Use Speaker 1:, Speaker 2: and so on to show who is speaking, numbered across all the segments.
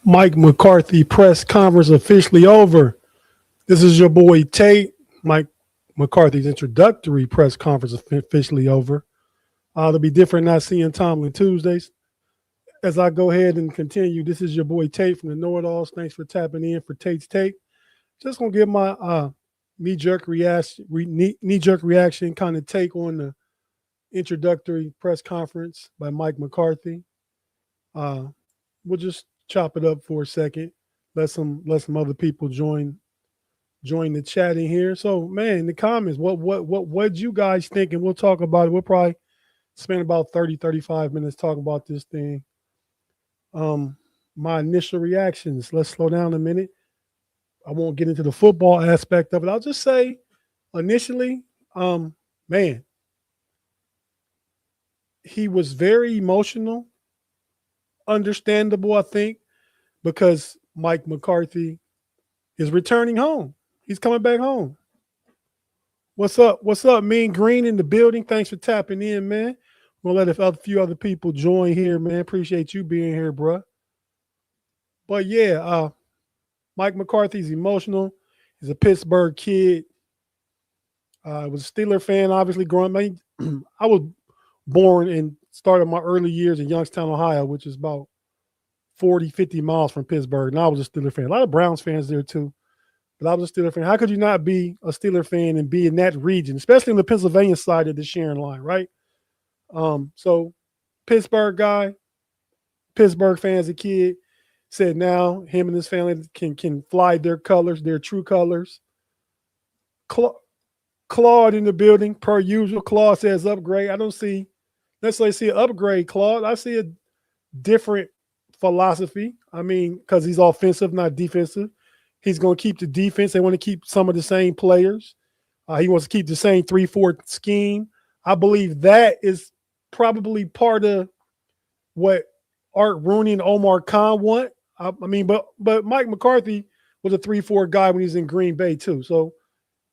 Speaker 1: Mike McCarthy press conference officially over. This is your boy Tate. Mike McCarthy's introductory press conference officially over. It'll be different not seeing Tomlin Tuesdays. As I go ahead and continue, this is your boy Tate from the KnoItAllz. Thanks for tapping in for Tate's Take. Just gonna give my knee-jerk reaction kind of take on the introductory press conference by Mike McCarthy. We'll just chop it up for a second. Let some other people join the chat in here. So, man, in the comments, what you guys think? And we'll talk about it. We'll probably spend about 30-35 minutes talking about this thing. My initial reactions. Let's slow down a minute. I won't get into the football aspect of it. I'll just say, initially, man, he was very emotional. Understandable, I think, because Mike McCarthy is returning home. He's coming back home. What's up? What's up, Mean Green in the building? Thanks for tapping in, man. We'll let a few other people join here, man. Appreciate you being here, bro. But yeah, Mike McCarthy's emotional. He's a Pittsburgh kid. Was a Steeler fan, obviously, growing up. I was born and started my early years in Youngstown, Ohio, which is about 40, 50 miles from Pittsburgh. And I was a Steeler fan. A lot of Browns fans there too. But I was a Steeler fan. How could you not be a Steeler fan and be in that region, especially in the Pennsylvania side of the sharing line, right? So Pittsburgh guy, Pittsburgh fan as a kid, said now him and his family can fly their colors, their true colors. Claude in the building, per usual. Claude says upgrade. I don't necessarily see an upgrade, Claude. I see a different philosophy. I mean, because he's offensive, not defensive. He's going to keep the defense. They want to keep some of the same players. He wants to keep the same 3-4 scheme. I believe that is probably part of what Art Rooney and Omar Khan want. I mean, but Mike McCarthy was a 3-4 guy when he was in Green Bay too. So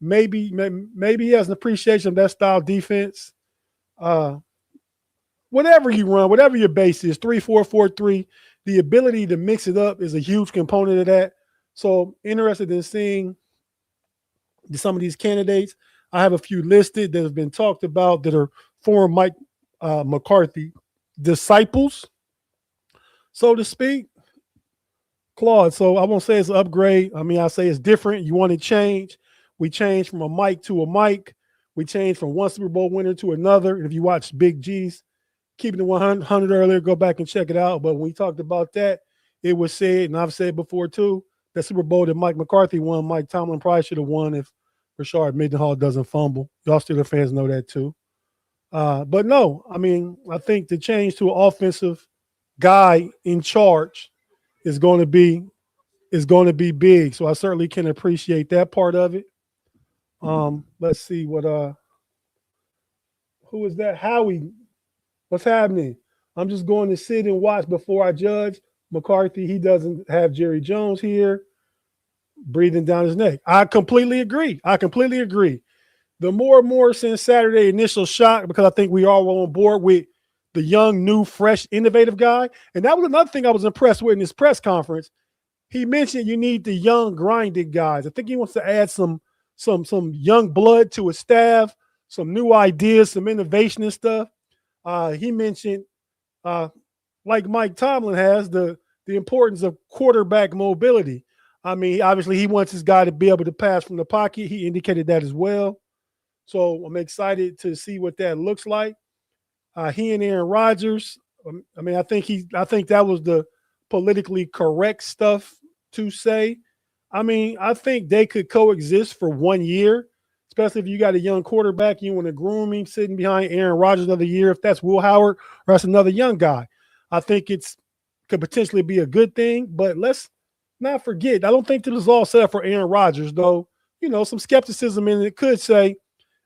Speaker 1: maybe he has an appreciation of that style defense. Whatever you run, whatever your base is, 3-4-4-3, the ability to mix it up is a huge component of that. So interested in seeing some of these candidates. I have a few listed that have been talked about that are former Mike McCarthy disciples, so to speak. Claude, so I won't say it's an upgrade. I mean, I say it's different. You want to change. We changed from a Mike to a Mike. We changed from one Super Bowl winner to another. And if you watch Big G's Keeping It 100 earlier, go back and check it out. But when we talked about that, it was said, and I've said before too, that Super Bowl that Mike McCarthy won, Mike Tomlin probably should have won if Rashard Mendenhall doesn't fumble. Y'all Steelers fans know that too. But no, I mean, I think the change to an offensive guy in charge is going to be big. So I certainly can appreciate that part of it. Let's see who is that? Howie. What's happening? I'm just going to sit and watch before I judge. McCarthy, he doesn't have Jerry Jones here breathing down his neck. I completely agree. The more and more since Saturday initial shock, because I think we are all on board with the young, new, fresh, innovative guy. And that was another thing I was impressed with in this press conference. He mentioned you need the young, grinded guys. I think he wants to add some young blood to his staff, some new ideas, some innovation and stuff. He mentioned, like Mike Tomlin has, the importance of quarterback mobility. I mean, obviously he wants his guy to be able to pass from the pocket. He indicated that as well. So I'm excited to see what that looks like. He and Aaron Rodgers, I mean, I think that was the politically correct stuff to say. I mean, I think they could coexist for 1 year, especially if you got a young quarterback, you want to groom him sitting behind Aaron Rodgers another year. If that's Will Howard or that's another young guy, I think could potentially be a good thing. But let's not forget, I don't think this is all set up for Aaron Rodgers, though. You know, some skepticism in it could say,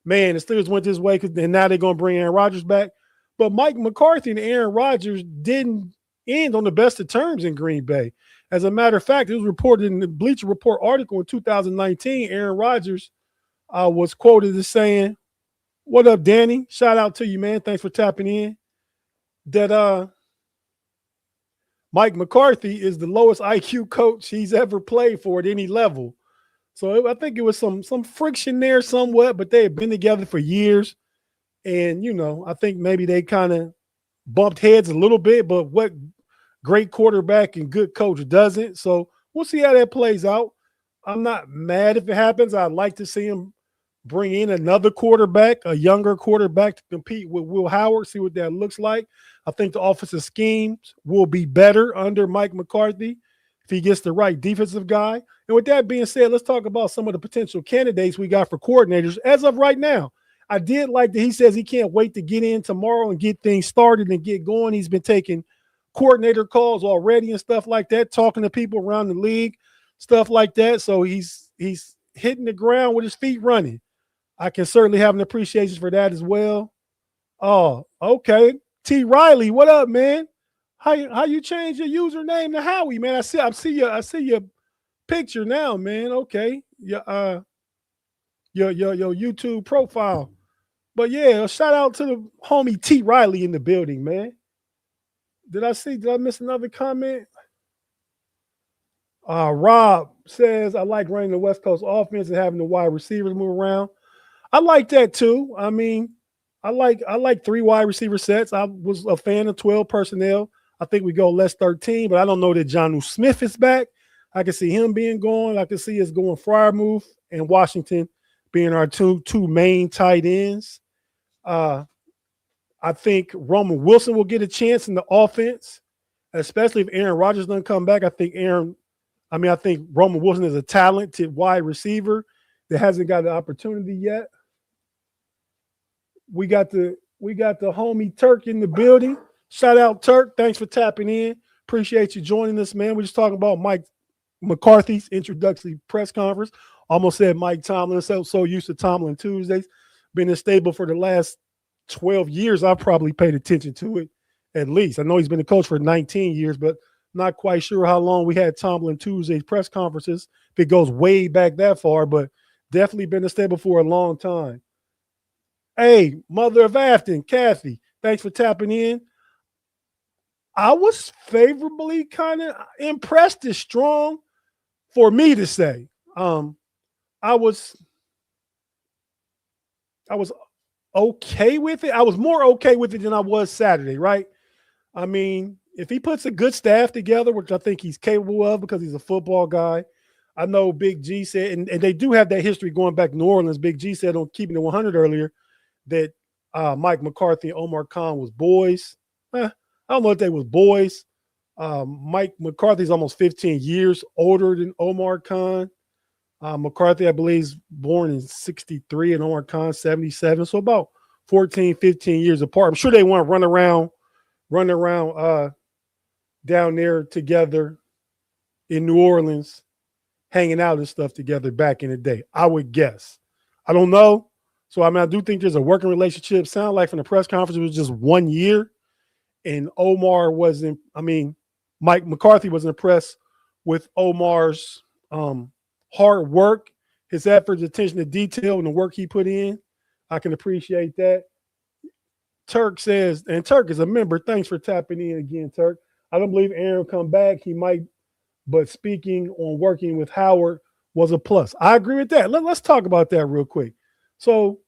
Speaker 1: man, the Steelers went this way and now they're going to bring Aaron Rodgers back. But Mike McCarthy and Aaron Rodgers didn't end on the best of terms in Green Bay. As a matter of fact, it was reported in the Bleacher Report article in 2019, Aaron Rodgers was quoted as saying, "What up, Danny? Shout out to you, man. Thanks for tapping in." that Mike McCarthy is the lowest IQ coach he's ever played for at any level. So I think it was some friction there somewhat, but they had been together for years. And, I think maybe they kind of bumped heads a little bit, but what great quarterback and good coach doesn't? So we'll see how that plays out. I'm not mad if it happens. I'd like to see him bring in another quarterback, a younger quarterback to compete with Will Howard, see what that looks like. I think the offensive schemes will be better under Mike McCarthy if he gets the right defensive guy. And with that being said, let's talk about some of the potential candidates we got for coordinators as of right now. I did like that he says he can't wait to get in tomorrow and get things started and get going. He's been taking coordinator calls already and stuff like that, talking to people around the league, stuff like that. So he's hitting the ground with his feet running. I can certainly have an appreciation for that as well. Oh, okay. T. Riley, what up, man? How you change your username to Howie, man? I see your picture now, man. Okay. Your YouTube profile. But yeah, shout out to the homie T. Riley in the building, man. Did I miss another comment? Rob says, I like running the West Coast offense and having the wide receivers move around. I like that too. I mean, I like 3 wide receiver sets. I was a fan of 12 personnel. I think we go less 13, but I don't know that Jonnu Smith is back. I can see him being gone. I can see us going Freiermuth and Washington being our two main tight ends. I think Roman Wilson will get a chance in the offense, especially if Aaron Rodgers doesn't come back. I think Roman Wilson is a talented wide receiver that hasn't got the opportunity yet. We got the homie Turk in the building. Shout out Turk. Thanks for tapping in. Appreciate you joining us, man. We're just talking about Mike McCarthy's introductory press conference. Almost said Mike Tomlin. So used to Tomlin Tuesdays. Been in stable for the last 12 years. I've probably paid attention to it at least. I know he's been a coach for 19 years, but not quite sure how long we had Tomlin Tuesdays press conferences. If it goes way back that far, but definitely been in stable for a long time. Hey, mother of Afton, Kathy, thanks for tapping in. I was favorably kind of impressed. Is strong for me to say. I was okay with it. I was more okay with it than I was Saturday, right? I mean, if he puts a good staff together, which I think he's capable of because he's a football guy. I know Big G said, and they do have that history going back to New Orleans. Big G said on Keeping It 100 earlier that Mike McCarthy and Omar Khan was boys. I don't know if they was boys. Mike McCarthy's almost 15 years older than Omar Khan. McCarthy, I believe, is born in 63 and Omar Khan 77. So about 14, 15 years apart. I'm sure they want to run around down there together in New Orleans, hanging out and stuff together back in the day. I would guess. I don't know. So, I do think there's a working relationship. Sound like from the press conference, it was just 1 year. And Omar wasn't, Mike McCarthy was impressed with Omar's hard work, his efforts, attention to detail, and the work he put in. I can appreciate that. Turk says, and Turk is a member. Thanks for tapping in again, Turk. I don't believe Aaron will come back. He might, but speaking on working with Howard was a plus. I agree with that. Let's talk about that real quick. So,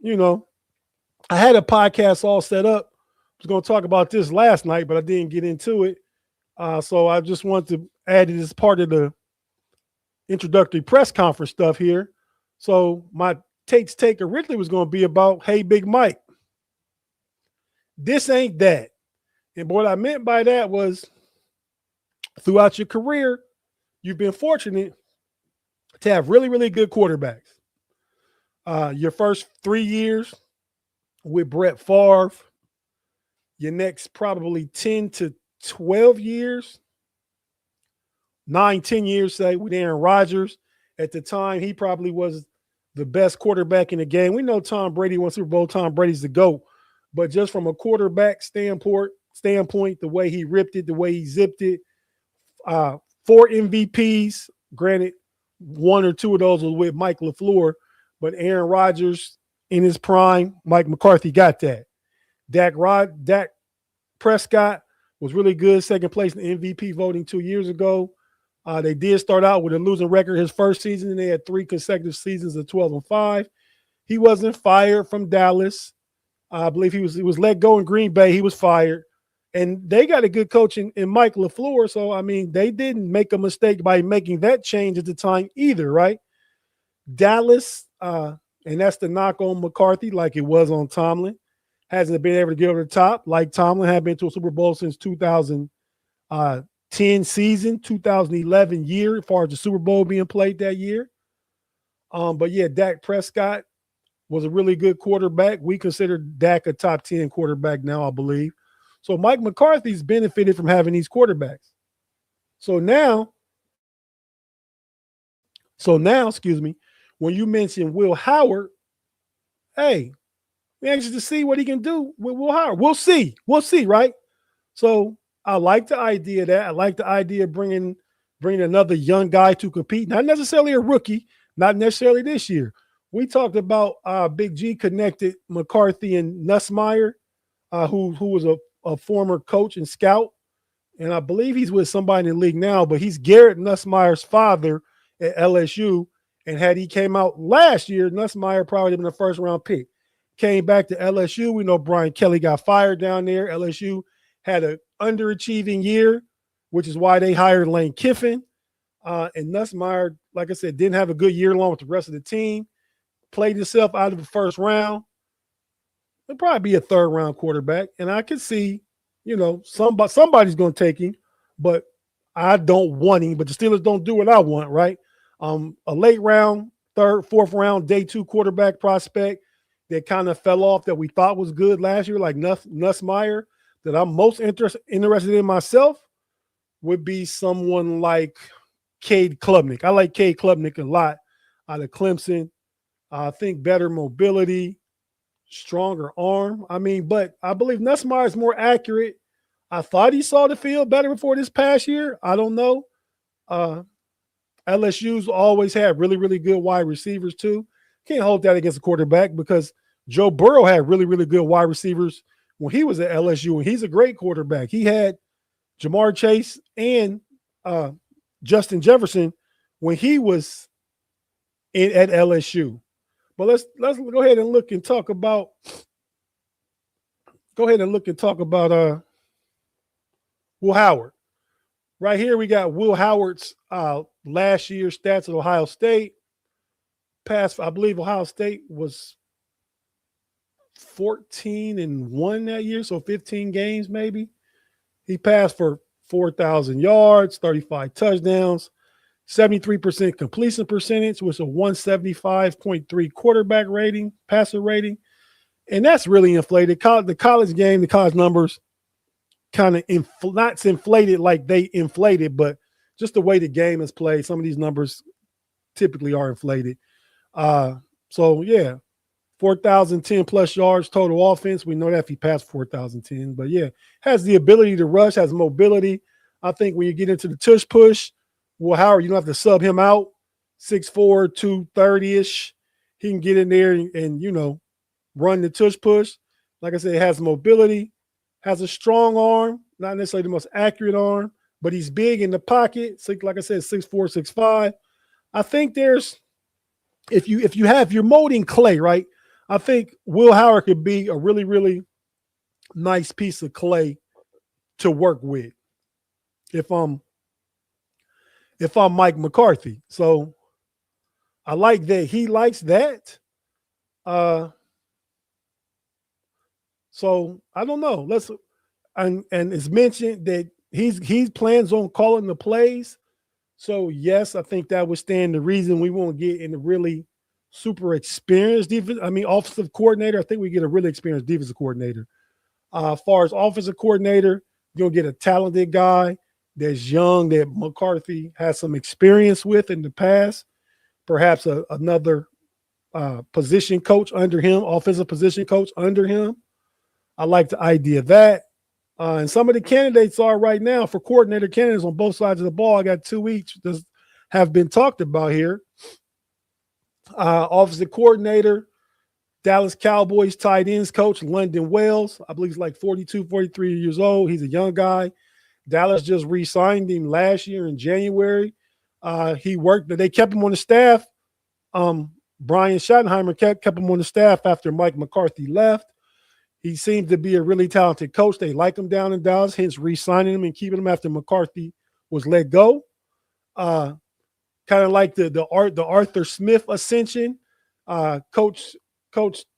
Speaker 1: I had a podcast all set up. I was going to talk about this last night, but I didn't get into it. So I just wanted to add it as part of the introductory press conference stuff here. So my Tate's take originally was going to be about, hey, Big Mike, this ain't that. And what I meant by that was throughout your career, you've been fortunate to have really, really good quarterbacks. Your first 3 years with Brett Favre, your next probably 10 to 12 years, 9, 10 years, say, with Aaron Rodgers. At the time, he probably was the best quarterback in the game. We know Tom Brady won Super Bowl. Tom Brady's the GOAT. But just from a quarterback standpoint, the way he ripped it, the way he zipped it, 4 MVPs. Granted, 1 or 2 of those was with Mike LaFleur. But Aaron Rodgers in his prime, Mike McCarthy got that. Dak Prescott was really good, second place in MVP voting 2 years ago. They did start out with a losing record his first season, and they had 3 consecutive seasons of 12-5. He wasn't fired from Dallas. I believe he was let go in Green Bay. He was fired. And they got a good coach in Mike LaFleur. So, I mean, they didn't make a mistake by making that change at the time either, right? Dallas, and that's the knock on McCarthy like it was on Tomlin, hasn't been able to get over the top like Tomlin had been to a Super Bowl since 2010 season, 2011 year, as far as the Super Bowl being played that year. But, yeah, Dak Prescott was a really good quarterback. We consider Dak a top 10 quarterback now, I believe. So Mike McCarthy's benefited from having these quarterbacks. So now, excuse me, when you mention Will Howard, hey, we're anxious to see what he can do with Will Howard. We'll see, right? So I like the idea of that. I like the idea of bringing another young guy to compete, not necessarily a rookie, not necessarily this year. We talked about Big G connected McCarthy and Nussmeier, who was a former coach and scout, and I believe he's with somebody in the league now, but he's Garrett Nussmeier's father at LSU, and had he came out last year, Nussmeier probably would have been a first-round pick. Came back to LSU. We know Brian Kelly got fired down there. LSU had an underachieving year, which is why they hired Lane Kiffin, and Nussmeier, like I said, didn't have a good year along with the rest of the team, played himself out of the first round. He'll probably be a third-round quarterback, and I can see, somebody's going to take him, but I don't want him. But the Steelers don't do what I want, right? A late round, third, fourth round, day 2 quarterback prospect that kind of fell off that we thought was good last year, like Nussmeier, that I'm most interested in myself, would be someone like Cade Klubnik. I like Cade Klubnik a lot out of Clemson. I think better mobility, stronger arm. I mean, but I believe Nussmeier is more accurate. I thought he saw the field better before this past year. I don't know. LSU's always had really, really good wide receivers too. Can't hold that against a quarterback because Joe Burrow had really, really good wide receivers when he was at LSU, and he's a great quarterback. He had Jamar Chase and Justin Jefferson when he was at LSU. But let's go ahead and look and talk about Will Howard. Right here we got Will Howard's last year's stats at Ohio State. I believe Ohio State was 14-1 that year, so 15 games maybe. He passed for 4,000 yards, 35 touchdowns, 73% completion percentage, with a 175.3 quarterback rating, passer rating. And that's really inflated. The college game, the college numbers kind of not inflated like they inflated, but just the way the game is played, some of these numbers typically are inflated. So, yeah, 4,010 plus yards total offense. We know that if he passed 4,010. But, yeah, has the ability to rush, has mobility. I think when you get into the tush push, Will Howard, you don't have to sub him out, 6'4", 230-ish. He can get in there and run the tush push. Like I said, has mobility, has a strong arm, not necessarily the most accurate arm, but he's big in the pocket. Like I said, 6'4", 6'5". I think there's, if you're molding clay, right, I think Will Howard could be a really, really nice piece of clay to work with if I'm Mike McCarthy. So I like that. He likes that. So I don't know. And it's mentioned that he plans on calling the plays. So yes, I think that would stand the reason we won't get in a really super experienced offensive coordinator. I think we get a really experienced defensive coordinator. As far as offensive coordinator, you'll get a talented guy that's young, that McCarthy has some experience with in the past. Perhaps another position coach under him, offensive position coach under him. I like the idea of that. And some of the candidates are right now for coordinator candidates on both sides of the ball. I got 2 each that have been talked about here. Offensive coordinator, Dallas Cowboys tight ends coach, London Wells. I believe he's like 42, 43 years old. He's a young guy. Dallas just re-signed him last year in January. They kept him on the staff. Brian Schottenheimer kept him on the staff after Mike McCarthy left. He seems to be a really talented coach. They like him down in Dallas, hence re-signing him and keeping him after McCarthy was let go. Kind of like the Arthur Smith ascension. Coach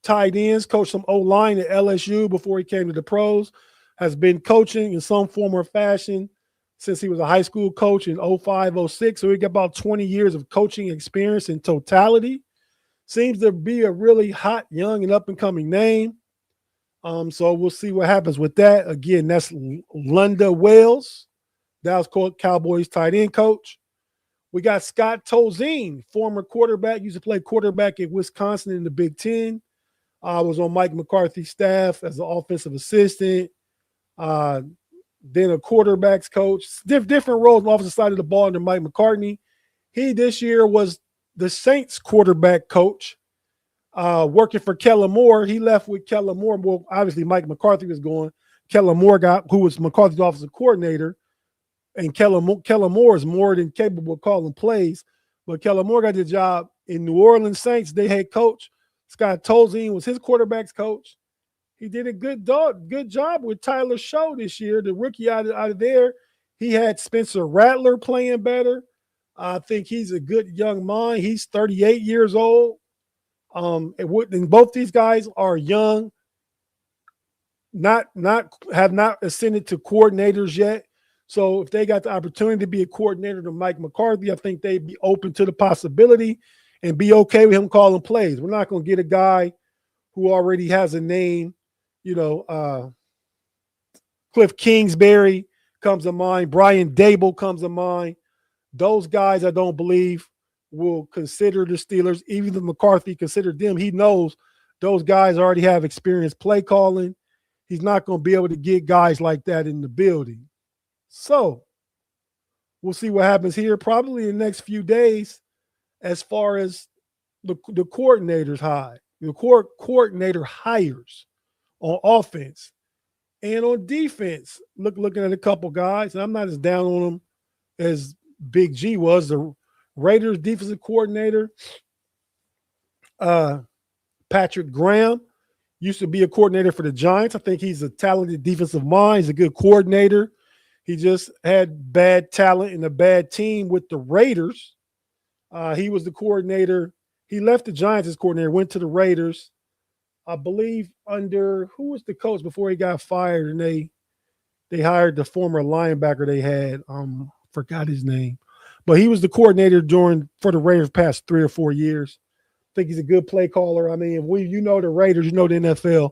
Speaker 1: tight ends, coached some O-line at LSU before he came to the pros, has been coaching in some form or fashion since he was a high school coach in 05, 06. So he got about 20 years of coaching experience in totality. Seems to be a really hot, young, and up-and-coming name. So we'll see what happens with that. Again, that's London Wells, Dallas Cowboys tight end coach. We got Scott Tolzien, former quarterback, used to play quarterback at Wisconsin in the Big Ten. Was on Mike McCarthy's staff as an offensive assistant. Then a quarterback's coach. Different roles on the offensive side of the ball under Mike McCarthy. He this year was the Saints quarterback coach, working for Kellen Moore. He left with Kellen Moore. Well, obviously Mike McCarthy was going. Kellen Moore who was McCarthy's offensive coordinator. And Kellen Moore is more than capable of calling plays. But Kellen Moore got the job in New Orleans Saints. They head coach. Scott Tolzien was his quarterback's coach. He did a good job with Tyler Show this year, the rookie out of there. He had Spencer Rattler playing better. I think he's a good young mind. He's 38 years old. And both these guys are young, have not ascended to coordinators yet. So if they got the opportunity to be a coordinator to Mike McCarthy, I think they'd be open to the possibility and be okay with him calling plays. We're not going to get a guy who already has a name. Cliff Kingsbury comes to mind. Brian Dable comes to mind. Those guys I don't believe will consider the Steelers. Even if McCarthy considered them, he knows those guys already have experience play calling. He's not going to be able to get guys like that in the building. So we'll see what happens here probably in the next few days as far as the coordinator hires on offense and on defense. Looking at a couple guys, and I'm not as down on them as Big G was. The Raiders defensive coordinator, Patrick Graham, used to be a coordinator for the Giants. I think he's a talented defensive mind. He's a good coordinator. He just had bad talent and a bad team with the Raiders. He was the coordinator. He left the Giants as coordinator, went to the Raiders. I believe who was the coach before he got fired, and they hired the former linebacker they had. Forgot his name. But he was the coordinator for the Raiders past 3 or 4 years. I think he's a good play caller. I mean, if the Raiders, the NFL,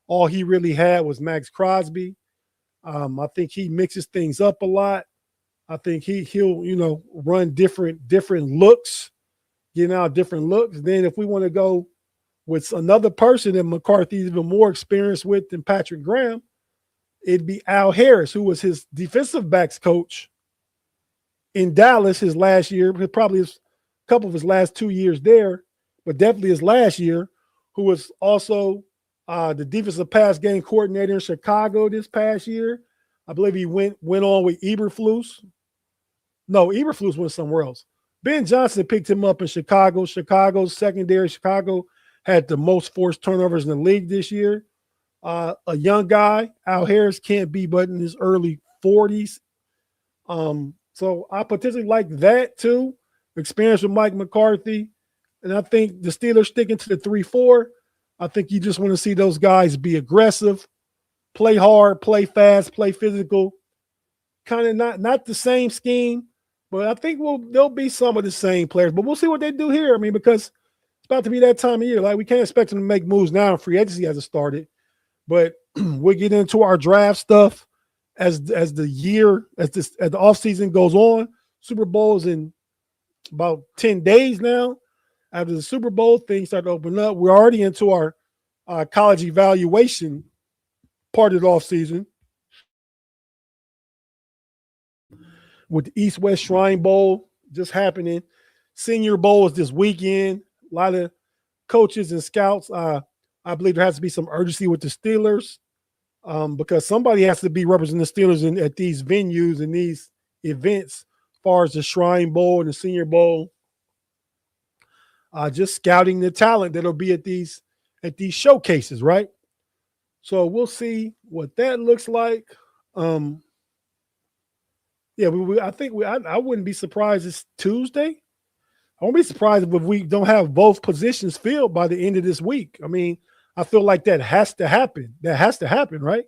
Speaker 1: all he really had was Max Crosby. I think he mixes things up a lot. I think he'll run different looks, getting out different looks. Then if we want to go with another person that McCarthy's even more experienced with than Patrick Graham, it'd be Al Harris, who was his defensive backs coach in Dallas his last year, probably a couple of his last 2 years there, but definitely his last year, who was also the defensive pass game coordinator in Chicago this past year. I believe he went on with Eberflus. No, Eberflus went somewhere else. Ben Johnson picked him up in Chicago. Chicago's secondary. Chicago had the most forced turnovers in the league this year. A young guy, Al Harris, can't be but in his early 40s. So I potentially like that too. Experience with Mike McCarthy. And I think the Steelers sticking to the 3-4. I think you just want to see those guys be aggressive, play hard, play fast, play physical. Kind of not the same scheme, but I think there'll be some of the same players. But we'll see what they do here. I mean, because it's about to be that time of year. Like, we can't expect them to make moves now. Free agency hasn't started. But we'll get into our draft stuff as the offseason goes on. Super Bowl's in about 10 days now. After the Super Bowl, things start to open up. We're already into our college evaluation part of the offseason with the East-West Shrine Bowl just happening. Senior Bowl is this weekend. A lot of coaches and scouts I believe there has to be some urgency with the Steelers because somebody has to be representing the Steelers at these venues and these events, as far as the Shrine Bowl and the Senior Bowl. Just scouting the talent that'll be at these showcases, right? So we'll see what that looks like. Yeah, I wouldn't be surprised it's Tuesday. I won't be surprised if we don't have both positions filled by the end of this week. I mean, I feel like that has to happen. That has to happen, right?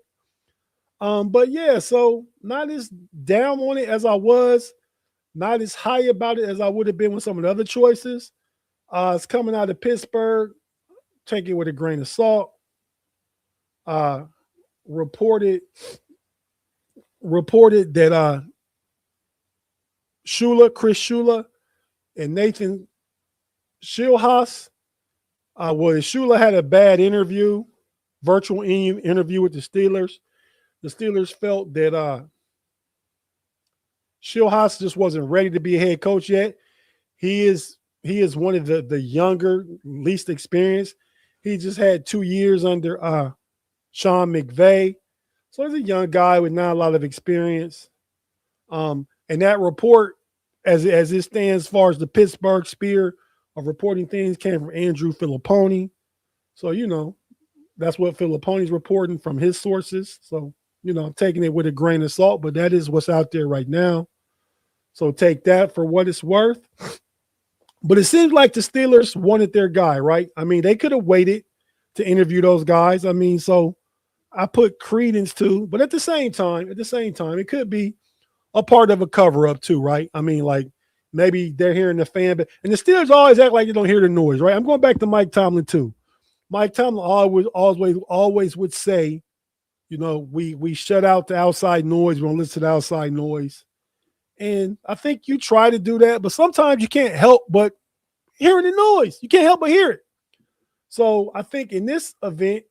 Speaker 1: But yeah, so not as down on it as I was, not as high about it as I would have been with some of the other choices. It's coming out of Pittsburgh. Take it with a grain of salt. Reported that Chris Shula, and Nathan Schilhaas. Shula had a bad virtual interview with the Steelers. The Steelers felt that Schilhaas just wasn't ready to be a head coach yet. He is one of the younger, least experienced. He just had 2 years under Sean McVay. So he's a young guy with not a lot of experience. And that report, as it stands as far as the Pittsburgh sphere of reporting things, came from Andrew Filipponi. So, that's what Filipponi's reporting from his sources. So, I'm taking it with a grain of salt, but that is what's out there right now. So take that for what it's worth. But it seems like the Steelers wanted their guy, right? I mean, they could have waited to interview those guys. I mean, so I put credence to, but at the same time, it could be a part of a cover-up too, right? I mean, like maybe they're hearing the fan, and the Steelers always act like they don't hear the noise, right? I'm going back to Mike Tomlin too. Mike Tomlin always would say, we shut out the outside noise. We don't listen to the outside noise. And I think you try to do that, but sometimes you can't help but hearing the noise. You can't help but hear it. So I think in this event,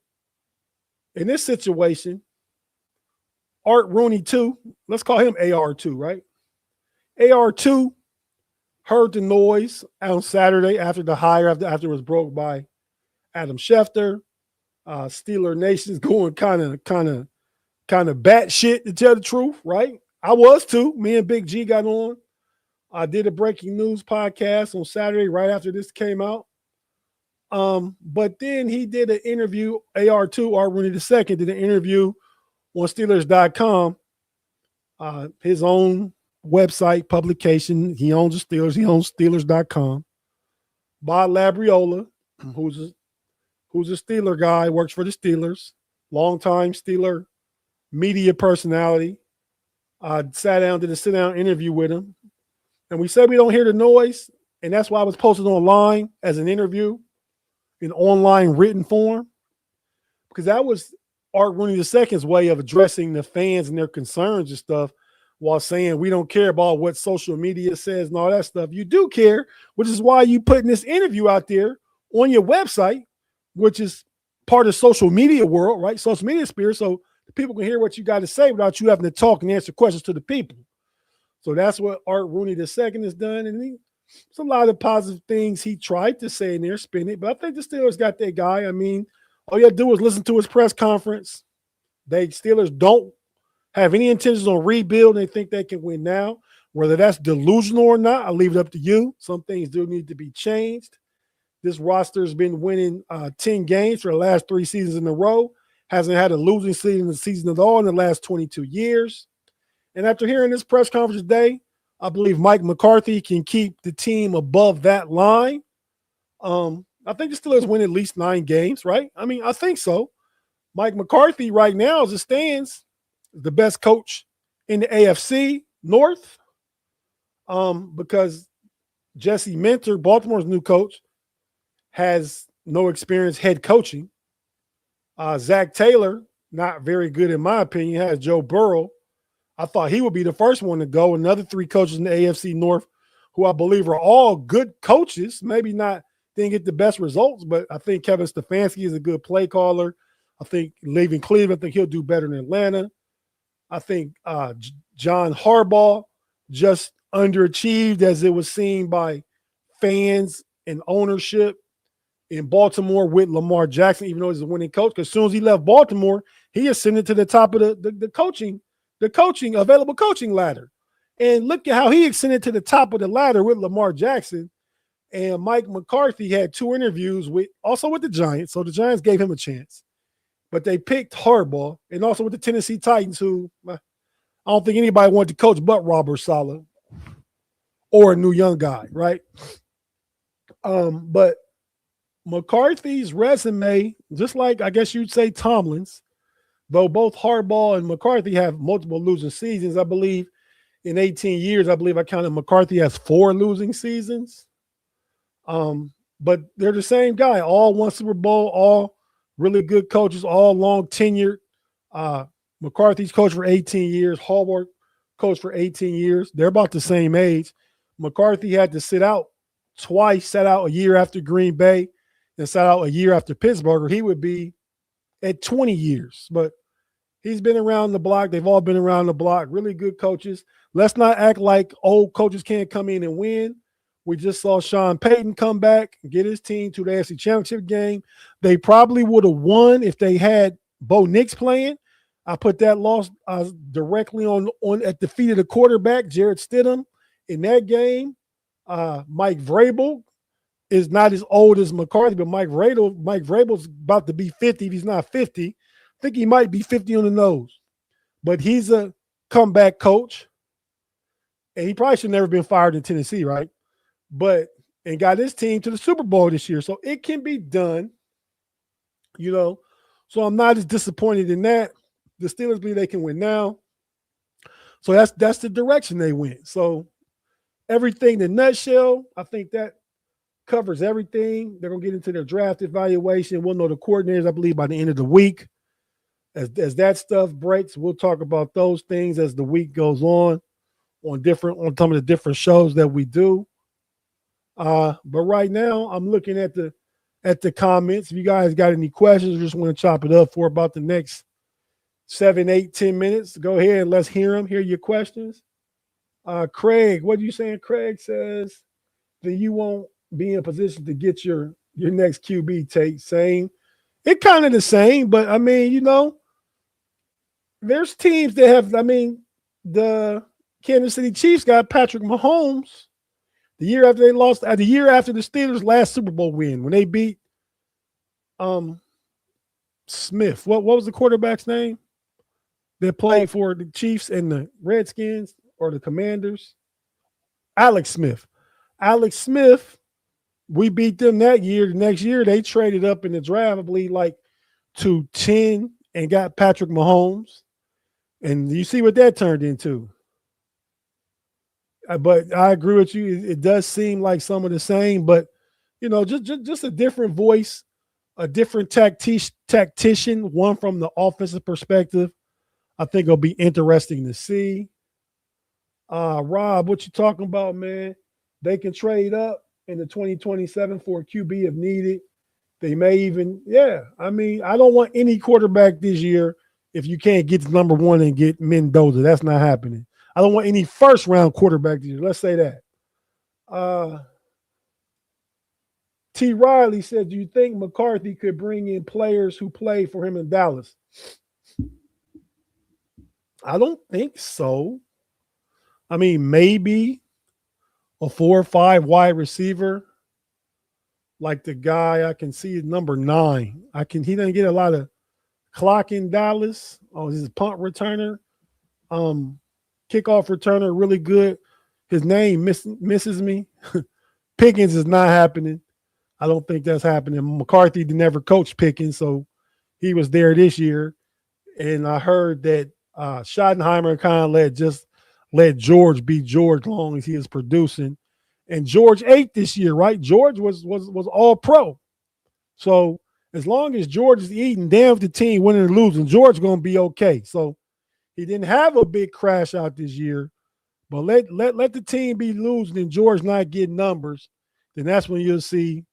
Speaker 1: in this situation, Art Rooney 2, let's call him AR2, right? AR2 heard the noise on Saturday after the hire, after it was broke by Adam Schefter. Steeler Nation's going kind of batshit, to tell the truth, right? I was too. Me and Big G got on. I did a breaking news podcast on Saturday right after this came out. But then he did an interview, AR2, Art Rooney II, did an interview on Steelers.com, his own website publication. He owns the Steelers. He owns Steelers.com. Bob Labriola, who's a Steeler guy, works for the Steelers, longtime Steeler media personality. Sat down, did a sit-down interview with him. And we said we don't hear the noise, and that's why I was posted online as an interview in online written form, because that was Art Rooney II's way of addressing the fans and their concerns and stuff, while saying we don't care about what social media says and all that stuff. You do care, which is why you putting this interview out there on your website, which is part of social media world, right? Social media sphere, so the people can hear what you got to say without you having to talk and answer questions to the people. So that's what Art Rooney II has done, and there's a lot of positive things he tried to say in there, spin it, but I think the Steelers got their guy. I mean, all you have to do is listen to his press conference. Steelers don't have any intentions on rebuild. They think they can win now. Whether that's delusional or not, I'll leave it up to you. Some things do need to be changed. This roster's been winning 10 games for the last 3 seasons in a row. Hasn't had a losing season at all in the last 22 years. And after hearing this press conference today, I believe Mike McCarthy can keep the team above that line. I think the Steelers win at least 9 games, right? I mean, I think so. Mike McCarthy right now, as it stands, is the best coach in the AFC North, because Jesse Minter, Baltimore's new coach, has no experience head coaching. Zach Taylor, not very good in my opinion, has Joe Burrow. I thought he would be the first one to go. Another 3 coaches in the AFC North who I believe are all good coaches, maybe not didn't get the best results, but I think Kevin Stefanski is a good play caller. I think leaving Cleveland, I think he'll do better in Atlanta. I think John Harbaugh just underachieved as it was seen by fans and ownership. in Baltimore with Lamar Jackson, even though he's a winning coach. Because as soon as he left Baltimore, he ascended to the top of the coaching available coaching ladder. And look at how he ascended to the top of the ladder with Lamar Jackson. And Mike McCarthy had 2 interviews with the Giants. So the Giants gave him a chance. But they picked Harbaugh, and also with the Tennessee Titans, who I don't think anybody wanted to coach but Robert Saleh or a new young guy, right? But McCarthy's resume, just like I guess you'd say Tomlin's, though both Harbaugh and McCarthy have multiple losing seasons, I believe in 18 years, I believe I counted McCarthy has 4 losing seasons. But they're the same guy, all won Super Bowl, all really good coaches, all long tenured. McCarthy's coached for 18 years, Harbaugh coached for 18 years. They're about the same age. McCarthy had to sit out twice, sat out a year after Green Bay and sat out a year after Pittsburgh, or he would be at 20 years. But he's been around the block. They've all been around the block. Really good coaches. Let's not act like old coaches can't come in and win. We just saw Sean Payton come back and get his team to the AFC Championship game. They probably would have won if they had Bo Nix playing. I put that loss directly on at the feet of the quarterback, Jarrett Stidham, in that game. Mike Vrabel is not as old as McCarthy, but Mike Vrabel's about to be 50. If he's not 50, I think he might be 50 on the nose. But he's a comeback coach, and he probably should have never been fired in Tennessee, right? And got his team to the Super Bowl this year. So it can be done, you know. So I'm not as disappointed in that. The Steelers believe they can win now. So that's the direction they went. So everything in a nutshell, I think that covers everything. They're going to get into their draft evaluation. We'll know the coordinators, I believe, by the end of the week. As that stuff breaks, we'll talk about those things as the week goes on some of the different shows that we do. But right now, I'm looking at the comments. If you guys got any questions or just want to chop it up for about the next 7, 8, 10 minutes, go ahead and let's hear them. Hear your questions. Craig, what are you saying? Craig says that you won't be in a position to get your next QB, Tate. Same. It kind of the same, but I mean, you know, there's teams that have, I mean, the Kansas City Chiefs got Patrick Mahomes the year after they lost, the year after the Steelers' last Super Bowl win, when they beat Smith. What was the quarterback's name that played for the Chiefs and the Redskins or the Commanders? Alex Smith. Alex Smith, we beat them that year. The next year, they traded up in the draft, I believe, like to 10 and got Patrick Mahomes. And you see what that turned into. But I agree with you. It does seem like some of the same, but, you know, just a different voice, a different tactician, one from the offensive perspective. I think it'll be interesting to see. Rob, what you talking about, man? They can trade up in the 2027 for a QB if needed. They may even, I mean, I don't want any quarterback this year if you can't get to number 1 and get Mendoza. That's not happening. I don't want any first-round quarterback this year. Let's say that. T. Riley said, do you think McCarthy could bring in players who played for him in Dallas? I don't think so. I mean, maybe a 4 or 5 wide receiver, like the guy I can see is number 9. He doesn't get a lot of clock in Dallas. Oh, he's a punt returner. Kickoff returner, really good. His name misses me. Pickens is not happening. I don't think that's happening. McCarthy never coached Pickens, so he was there this year. And I heard that Schottenheimer kind of let George be George long as he is producing. And George ate this year, right? George was all pro. So as long as George is eating, damn if the team winning or losing, George going to be okay. So he didn't have a big crash out this year, but let the team be losing and George not getting numbers, then that's when you'll see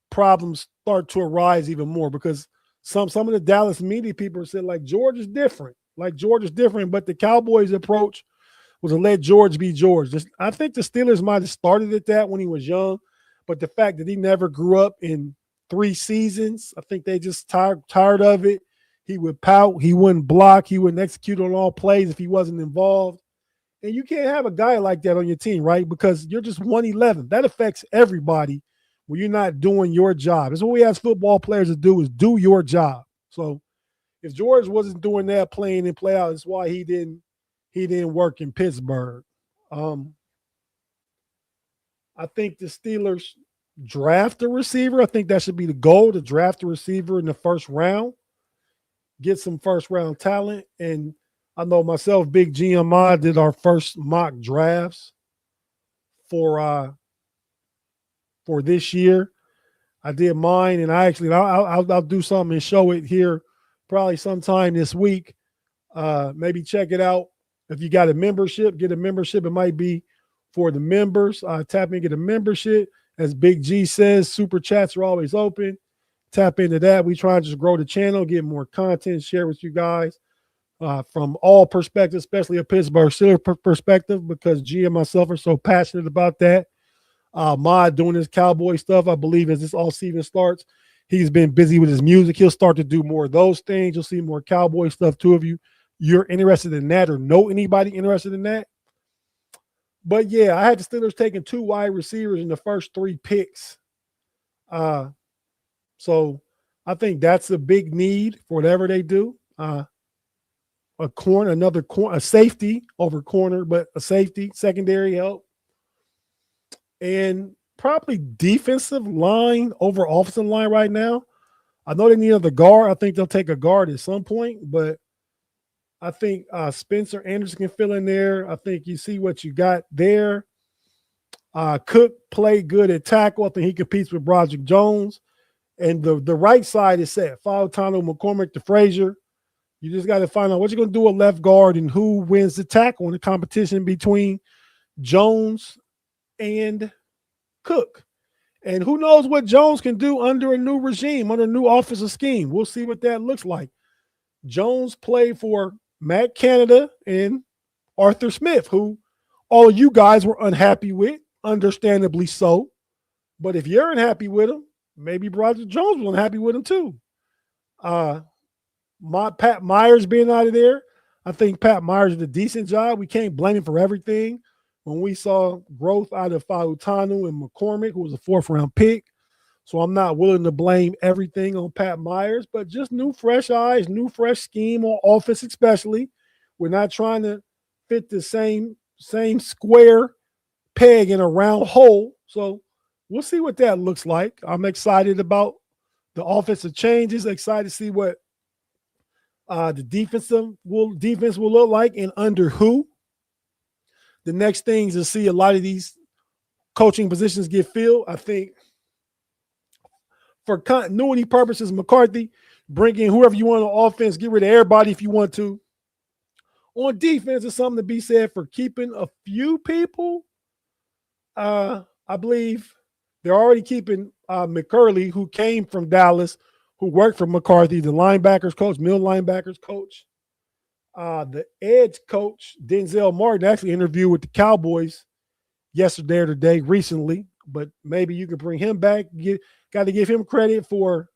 Speaker 1: problems start to arise even more, because some of the Dallas media people said George is different. But the Cowboys' approach was to let George be George. I think the Steelers might have started at that when he was young, but the fact that he never grew up in 3 seasons. I think they just tired of it. He would pout. He wouldn't block. He wouldn't execute on all plays if he wasn't involved. And you can't have a guy like that on your team, right? Because you're just 111. That affects everybody when you're not doing your job. That's what we ask football players to do, is do your job. So if George wasn't doing that, playing and play out, that's why he didn't work in Pittsburgh. I think the Steelers draft a receiver. I think that should be the goal, to draft a receiver in the first round, get some first-round talent. And I know myself, Big G and I did our first mock drafts for this year. I did mine, and I'll do something and show it here probably sometime this week. Maybe check it out. If you got a membership, get a membership. It might be for the members. Tap in, get a membership. As Big G says, super chats are always open. Tap into that. We try to just grow the channel, get more content, share with you guys from all perspectives, especially a Pittsburgh Steelers perspective, because G and myself are so passionate about that. Mod doing his cowboy stuff, I believe, as this offseason starts. He's been busy with his music. He'll start to do more of those things. You'll see more cowboy stuff, two of you. You're interested in that or know anybody interested in that? But, yeah, I had the Steelers taking 2 wide receivers in the first 3 picks. So I think that's a big need for whatever they do. A safety over corner, but a safety, secondary help. And probably defensive line over offensive line right now. I know they need another guard. I think they'll take a guard at some point, but I think Spencer Anderson can fill in there. I think you see what you got there. Cook played good at tackle. I think he competes with Broderick Jones. And the right side is set. Fautano, McCormick, to Frazier. You just got to find out what you're going to do at left guard and who wins the tackle in the competition between Jones and Cook. And who knows what Jones can do under a new regime, under a new offensive scheme. We'll see what that looks like. Jones played for Matt Canada and Arthur Smith, who all of you guys were unhappy with, understandably so. But if you're unhappy with him, maybe Broderick Jones was unhappy with him too. Pat Myers being out of there, I think Pat Myers did a decent job. We can't blame him for everything. When we saw growth out of Fautanu and McCormick, who was a 4th-round pick. So I'm not willing to blame everything on Pat Myers, but just new, fresh eyes, new, fresh scheme on offense especially. We're not trying to fit the same square peg in a round hole. So we'll see what that looks like. I'm excited about the offensive changes, excited to see what the defense will look like and under who. The next thing is to see a lot of these coaching positions get filled. I think for continuity purposes, McCarthy, bring in whoever you want on offense, get rid of everybody if you want to. On defense, there's something to be said for keeping a few people. I believe they're already keeping McCurley, who came from Dallas, who worked for McCarthy, the linebackers coach, middle linebackers coach. The edge coach, Denzel Martin, actually interviewed with the Cowboys yesterday or today, recently, but maybe you can bring him back. Got to give him credit for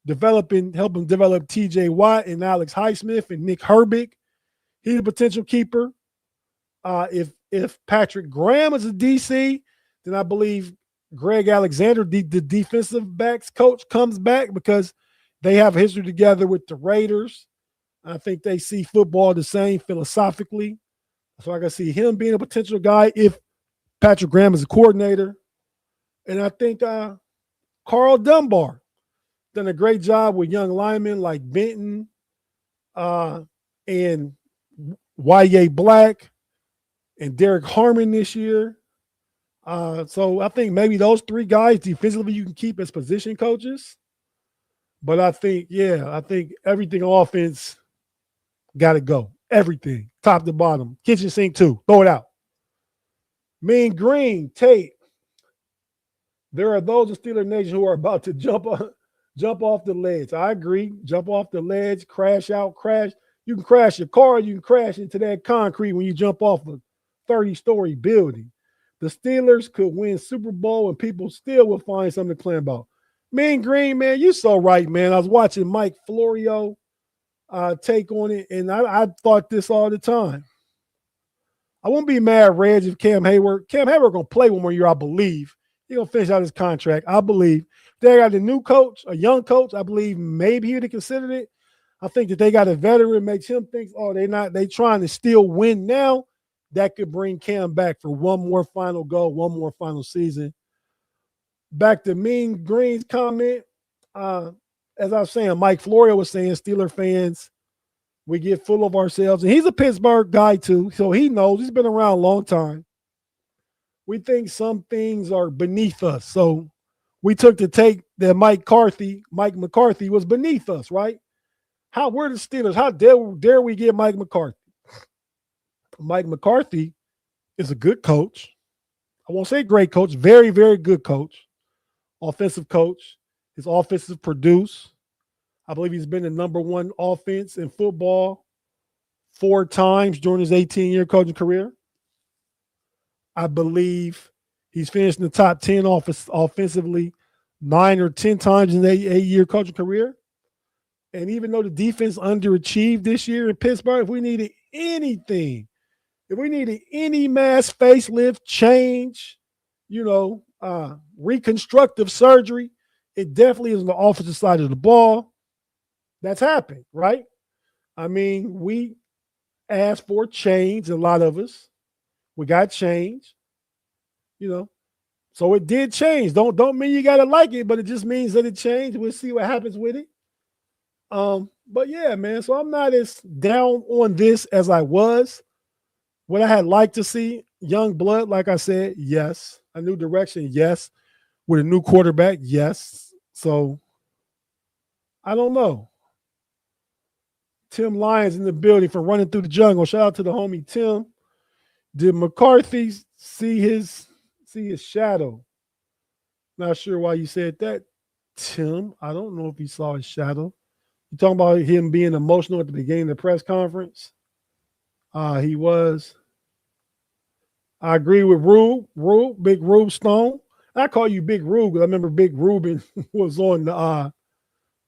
Speaker 1: helping develop TJ Watt and Alex Highsmith and Nick Herbig. He's a potential keeper. If Patrick Graham is a DC, then I believe Greg Alexander, the defensive backs coach, comes back because they have a history together with the Raiders. I think they see football the same philosophically. So I can see him being a potential guy if Patrick Graham is a coordinator. And I think Carl Dunbar done a great job with young linemen like Benton and Y.A. Black and Derek Harmon this year. So I think maybe those 3 guys defensively you can keep as position coaches. But I think everything on offense got to go. Everything, top to bottom. Kitchen sink too. Throw it out. Mean Green, Tate. There are those in Steeler Nation who are about to jump off the ledge. I agree. Jump off the ledge, crash out, crash. You can crash your car. You can crash into that concrete when you jump off a 30-story building. The Steelers could win Super Bowl and people still will find something to claim about. Mean Green, man, you so right, man. I was watching Mike Florio take on it, and I thought this all the time. I won't be mad, Reg, if Cam Hayward gonna play one more year, I believe. He's gonna finish out his contract, I believe. They got a new coach, a young coach, I believe maybe he would have considered it. I think that they got a veteran, makes him think, oh, they trying to still win now. That could bring Cam back for one more final go, one more final season. Back to Mean Green's comment. As I was saying, Mike Florio was saying, Steeler fans, we get full of ourselves. And he's a Pittsburgh guy too, so he knows. He's been around a long time. We think some things are beneath us. So we took the take that Mike McCarthy was beneath us, right? We're the Steelers. How dare we get Mike McCarthy? Mike McCarthy is a good coach. I won't say great coach, very, very good coach. Offensive coach. His offensive produce. I believe he's been the number one offense in football 4 times during his 18-year coaching career. I believe he's finished in the top 10 offensively 9 or 10 times in the 8-year coaching career. And even though the defense underachieved this year in Pittsburgh, if we needed anything, if we needed any mass facelift change, reconstructive surgery, it definitely is on the offensive side of the ball. That's happened, right? I mean, we asked for change, a lot of us. We got change, So it did change. Don't mean you got to like it, but it just means that it changed. We'll see what happens with it. But yeah, man, so I'm not as down on this as I was. What I had liked to see, young blood, like I said, yes. A new direction, yes. With a new quarterback, yes. So I don't know. Tim Lyons in the building for running through the jungle. Shout out to the homie Tim. Did McCarthy see his shadow? Not sure why you said that, Tim. I don't know if he saw his shadow. You talking about him being emotional at the beginning of the press conference? He was. I agree with Rube, Big Rube Stone. I call you Big Rube because I remember Big Ruben was on the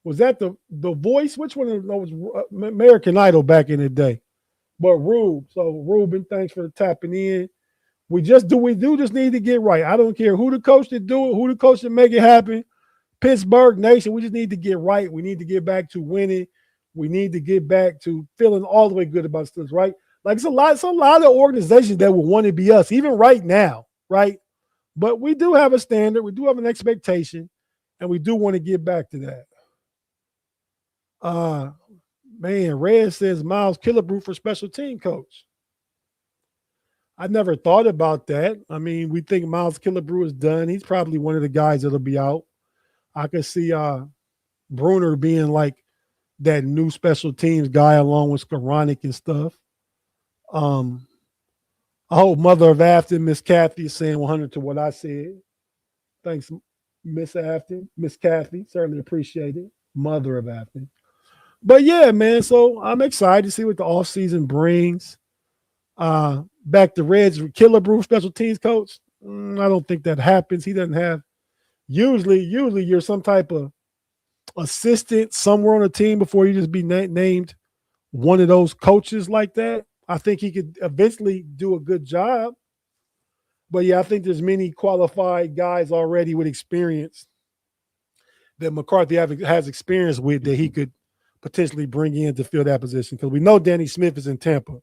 Speaker 1: was that the Voice? Which one of those was American Idol back in the day? But Rube. So Ruben, thanks for tapping in. We just need to get right. I don't care who the coach to do it, who the coach to make it happen. Pittsburgh Nation, we just need to get right. We need to get back to winning. We need to get back to feeling all the way good about stuff, right? Like it's a lot of organizations that will want to be us, even right now, right? But we do have a standard, we do have an expectation, and we do want to get back to that. Man, Red says Miles Killebrew for special team coach. I never thought about that. I mean, we think Miles Killebrew is done. He's probably one of the guys that'll be out. I could see Bruner being like that new special teams guy along with Skoranek and stuff. I hope Mother of Afton, Miss Kathy, is saying 100 to what I said. Thanks, Miss Afton, Miss Kathy. Certainly appreciate it. Mother of Afton. But yeah, man, so I'm excited to see what the offseason brings. Back to Reds, Killebrew, special teams coach. I don't think that happens. He doesn't have usually you're some type of assistant somewhere on a team before you just be named one of those coaches like that. I think he could eventually do a good job. But yeah, I think there's many qualified guys already with experience that McCarthy has experience with that he could potentially bring in to fill that position. Because we know Danny Smith is in Tampa.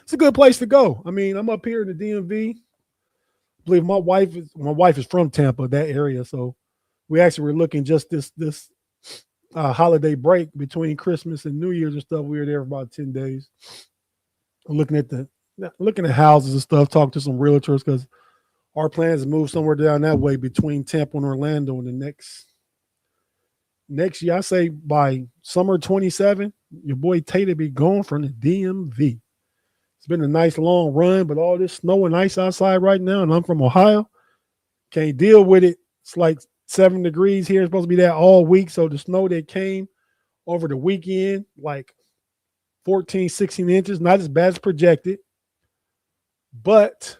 Speaker 1: It's a good place to go. I mean, I'm up here in the DMV. I believe my wife is from Tampa, that area. So we actually were looking just this holiday break between Christmas and New Year's and stuff. We were there for about 10 days. Looking at houses and stuff, talking to some realtors because our plans to move somewhere down that way between Tampa and Orlando in the next year. I say by summer 27, your boy Tate will be gone from the DMV. It's been a nice long run, but all this snow and ice outside right now, and I'm from Ohio, can't deal with it. It's like 7 degrees here. It's supposed to be that all week. So the snow that came over the weekend, like 14, 16 inches, not as bad as projected, but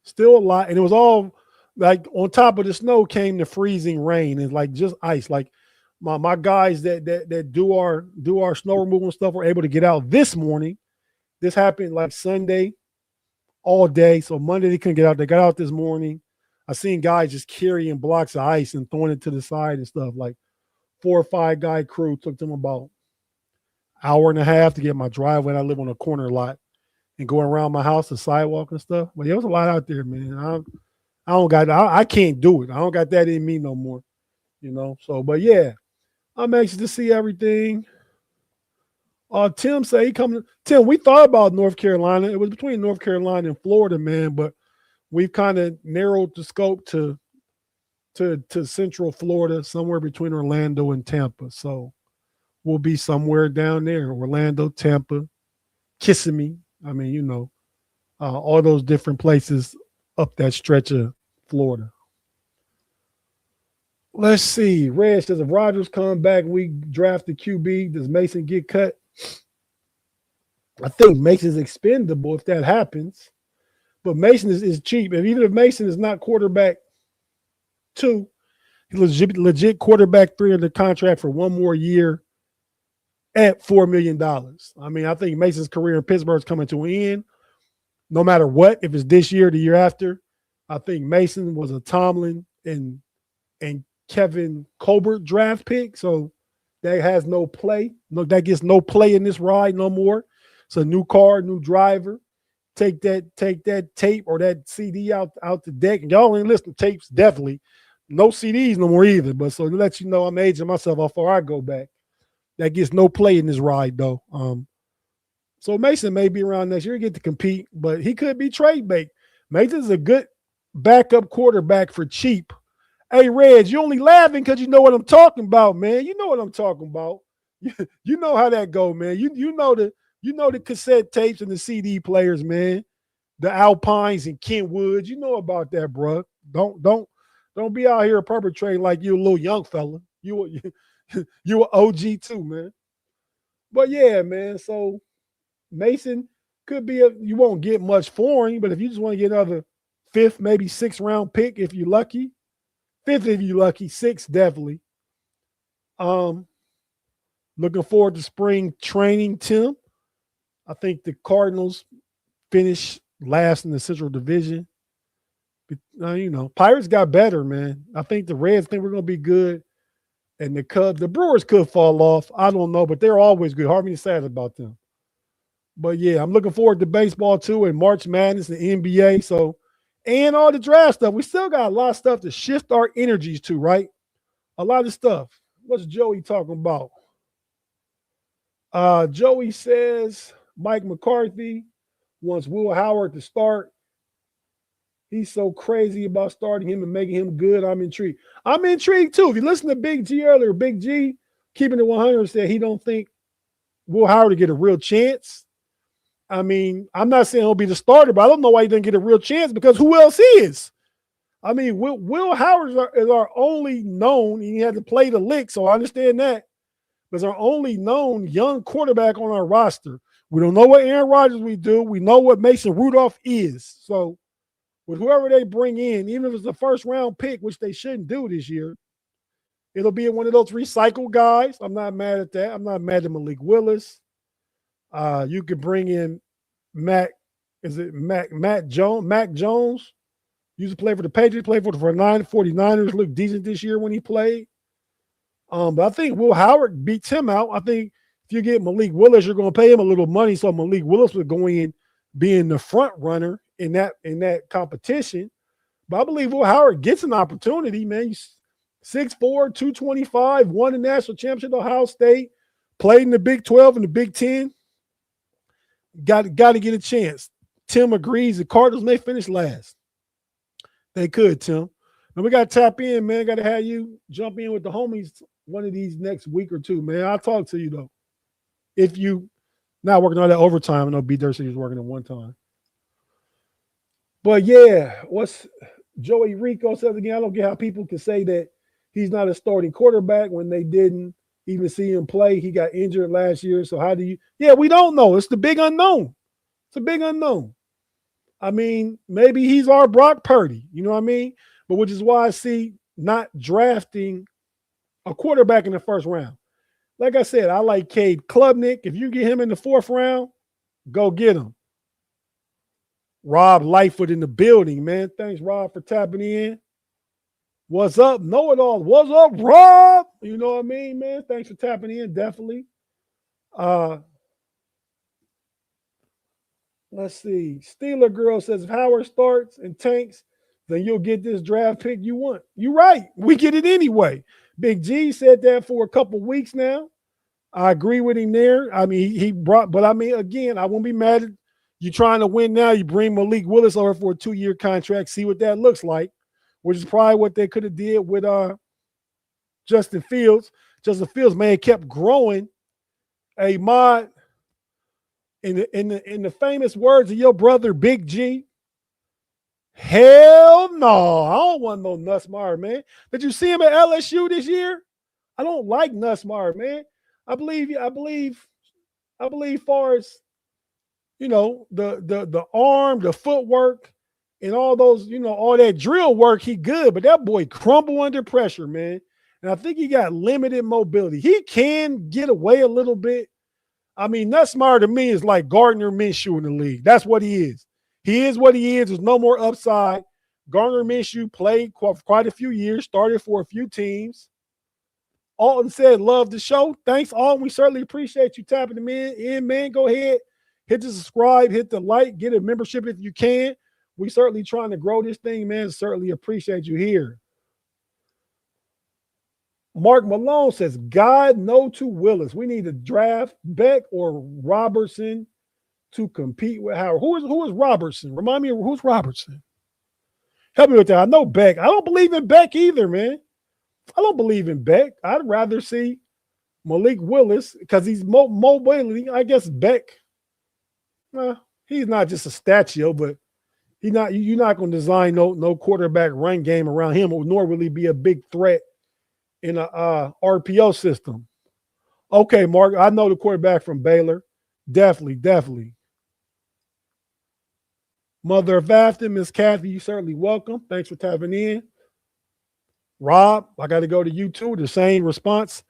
Speaker 1: still a lot. And it was all like on top of the snow came the freezing rain and like just ice. Like my guys that do our snow removal and stuff were able to get out this morning. This happened like Sunday all day. So Monday they couldn't get out. They got out this morning. I seen guys just carrying blocks of ice and throwing it to the side and stuff. Like 4 or 5 guy crew. Took them about hour and a half to get my driveway. And I live on a corner lot and going around my house, the sidewalk and stuff. But there was a lot out there, man. I can't do it. I don't got that in me no more, you know. So, but yeah, I'm anxious to see everything. Tim say he coming. Tim, we thought about North Carolina. It was between North Carolina and Florida, man, but we've kind of narrowed the scope to Central Florida, somewhere between Orlando and Tampa. So we'll be somewhere down there, Orlando, Tampa, Kissimmee. I mean, you know, all those different places up that stretch of Florida. Let's see. Red says if Rodgers come back, we draft the QB. Does Mason get cut? I think Mason's expendable if that happens. But Mason is cheap. And even if Mason is not quarterback 2, he's legit quarterback 3 under contract for 1 more year at $4 million. I mean, I think Mason's career in Pittsburgh is coming to an end. No matter what, if it's this year or the year after, I think Mason was a Tomlin and Kevin Colbert draft pick. So that has no play. No, that gets no play in this ride no more. It's a new car, new driver. Take that tape or that CD out the deck. And y'all ain't listening to tapes, definitely. No CDs no more either. But so to let you know, I'm aging myself how far I go back. That gets no play in this ride, though. So Mason may be around next year, get to compete, but he could be trade bait. Mason's a good backup quarterback for cheap. Hey, Reg, you only laughing because you know what I'm talking about, man. You know what I'm talking about. You know how that go, man. You know the cassette tapes and the CD players, man. The Alpines and Kenwoods. You know about that, bro. Don't be out here perpetrating like you a little young fella. You an OG too, man. But yeah, man. So Mason could be you won't get much for him, but if you just want to get another 5th, maybe 6th round pick, if you're lucky, 5th if you're lucky, 6th definitely. Looking forward to spring training, Tim. I think the Cardinals finish last in the Central Division. You know, Pirates got better, man. I think the Reds think we're going to be good. And the Cubs, the Brewers could fall off. I don't know, but they're always good. Hard to sad about them. But yeah, I'm looking forward to baseball too and March Madness and NBA. So, and all the draft stuff. We still got a lot of stuff to shift our energies to, right? A lot of stuff. What's Joey talking about? Joey says Mike McCarthy wants Will Howard to start. He's so crazy about starting him and making him good. I'm intrigued. I'm intrigued too. If you listen to Big G earlier, Big G, keeping it 100, said he don't think Will Howard to get a real chance. I mean, I'm not saying he'll be the starter, but I don't know why he didn't get a real chance because who else is? I mean, Will Howard is our only known, and he had to play the lick, so I understand that. But it's our only known young quarterback on our roster. We don't know what Aaron Rodgers we do. We know what Mason Rudolph is. So with whoever they bring in, even if it's the first round pick, which they shouldn't do this year, it'll be one of those recycled guys. I'm not mad at that. I'm not mad at Malik Willis. You could bring in Mac Jones. Used to play for the Patriots, played for the 49ers, looked decent this year when he played. But I think Will Howard beats him out. I think if you get Malik Willis, you're going to pay him a little money. So Malik Willis would go in being the front runner in that competition. But I believe Will Howard gets an opportunity, man. He's 6'4", 225, won the national championship at Ohio State, played in the Big 12 and the Big 10. Got to get a chance. Tim agrees the Cardinals may finish last. They could, Tim. And we got to tap in, man. Got to have you jump in with the homies one of these next week or two, man. I'll talk to you, though. If you not working on that overtime, I know B. Dursley was working at one time. But, yeah, what's Joey Rico says again, I don't get how people can say that he's not a starting quarterback when they didn't even see him play. He got injured last year. So how do you – yeah, we don't know. It's the big unknown. It's a big unknown. I mean, maybe he's our Brock Purdy. You know what I mean? but which is why I see not drafting a quarterback in the first round. Like I said, I like Cade Klubnik. If you get him in the 4th round, go get him. Rob Lightfoot in the building, man. Thanks, Rob, for tapping in. What's up? KnoItAllz. What's up, Rob? You know what I mean, man? Thanks for tapping in, definitely. Let's see. Steeler Girl says, if Howard starts and tanks, then you'll get this draft pick you want. You're right. We get it anyway. Big G said that for a couple weeks now. I agree with him there. I mean, he brought, but I mean, again, I won't be mad at you trying to win now. You bring Malik Willis over for a 2-year contract, see what that looks like, which is probably what they could have did with Justin Fields. Justin Fields, man, kept growing. A mod, in the famous words of your brother, Big G, hell no, I don't want no Nussmeier, man. Did you see him at LSU this year? I don't like Nussmeier, man. I believe far as, you know, the arm, the footwork, and all those, you know, all that drill work, he good, but that boy crumble under pressure, man. And I think he got limited mobility. He can get away a little bit. I mean, Nussmeier to me is like Gardner Minshew in the league. That's what he is. He is what he is. There's no more upside. Gardner Minshew played quite a few years, started for a few teams. Alton said, love the show. Thanks, Alton. We certainly appreciate you tapping them in, man. Go ahead, hit the subscribe, hit the like, get a membership if you can. We certainly trying to grow this thing, man. Certainly appreciate you here. Mark Malone says, God, no to Willis. We need to draft Beck or Robertson to compete with Howard. Who is Robertson? Remind me, who's Robertson? Help me with that. I know Beck. I don't believe in Beck either, man. I don't believe in Beck. I'd rather see Malik Willis because he's mobility. I guess Beck, he's not just a statue, but you're not going to design no quarterback run game around him, nor will he be a big threat in a RPO system. Okay, Mark, I know the quarterback from Baylor. Definitely. Mother of Afton, Miss Kathy, you certainly welcome. Thanks for tapping in. Rob, I got to go to you too. The same response.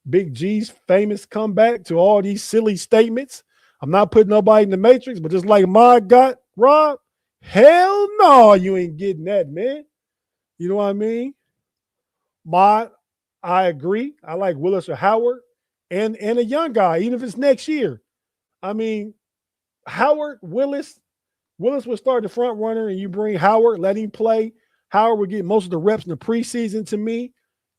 Speaker 1: Big G's famous comeback to all these silly statements. I'm not putting nobody in the matrix, but just like my God, Rob, hell no, you ain't getting that, man. You know what I mean? I agree. I like Willis or Howard and a young guy, even if it's next year. I mean, Howard, Willis will start the front runner and you bring Howard, let him play. Howard will get most of the reps in the preseason to me.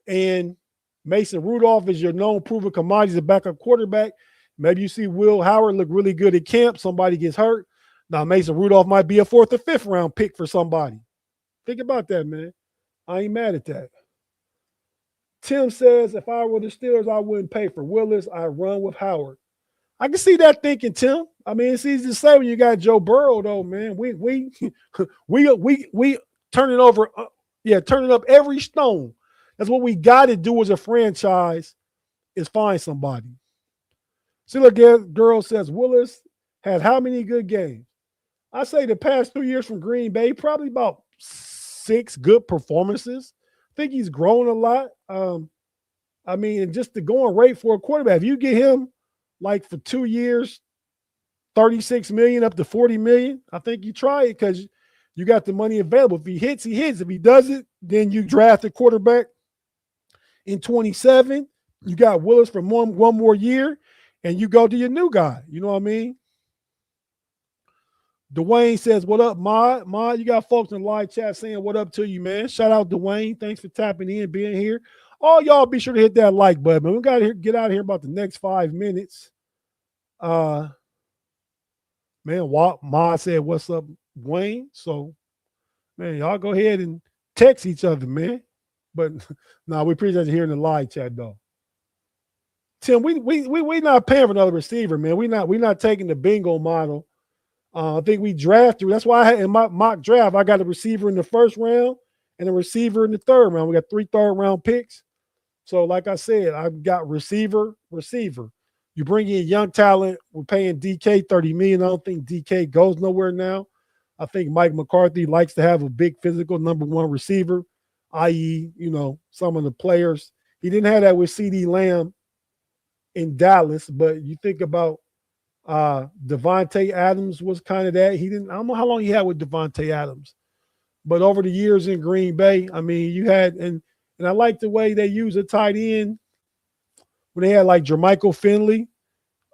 Speaker 1: And Mason Rudolph is your known proven commodity as a backup quarterback. Maybe you see Will Howard look really good at camp. Somebody gets hurt. Now Mason Rudolph might be a 4th or 5th round pick for somebody. Think about that, man. I ain't mad at that. Tim says, if I were the Steelers, I wouldn't pay for Willis. I run with Howard. I can see that thinking, Tim. I mean, it's easy to say when you got Joe Burrow, though, man. We turn it over, turning up every stone. That's what we got to do as a franchise is find somebody. Steeler Girl says, Willis had how many good games? I say the past 2 years from Green Bay, probably about 6 good performances. I think he's grown a lot. I mean, and just the going rate for a quarterback, if you get him like for 2 years, 36 million up to 40 million, I think you try it because you got the money available. If he hits, he hits. If he doesn't, then you draft a quarterback in 27. You got Willis for one more year, and you go to your new guy. You know what I mean? Dwayne says, what up, Mod? Mod, you got folks in the live chat saying what up to you, man. Shout out Dwayne. Thanks for tapping in, being here. All y'all be sure to hit that like button, man. We got to get out of here about the next 5 minutes. Man, Mod said, what's up, Dwayne? So, man, y'all go ahead and text each other, man. But no, we appreciate you hearing the live chat, though. Tim, we not paying for another receiver, man. We not taking the bingo model. I think we drafted. That's why I had in my mock draft, I got a receiver in the 1st round and a receiver in the 3rd round. We got 3 third-round picks. So, like I said, I've got receiver. You bring in young talent. We're paying DK $30 million. I don't think DK goes nowhere now. I think Mike McCarthy likes to have a big physical number 1 receiver. i.e., some of the players. He didn't have that with CD Lamb in Dallas, but you think about Devontae Adams was kind of that. I don't know how long he had with Devontae Adams, but over the years in Green Bay, I mean, you had, and I like the way they use a tight end when they had like Jermichael Finley,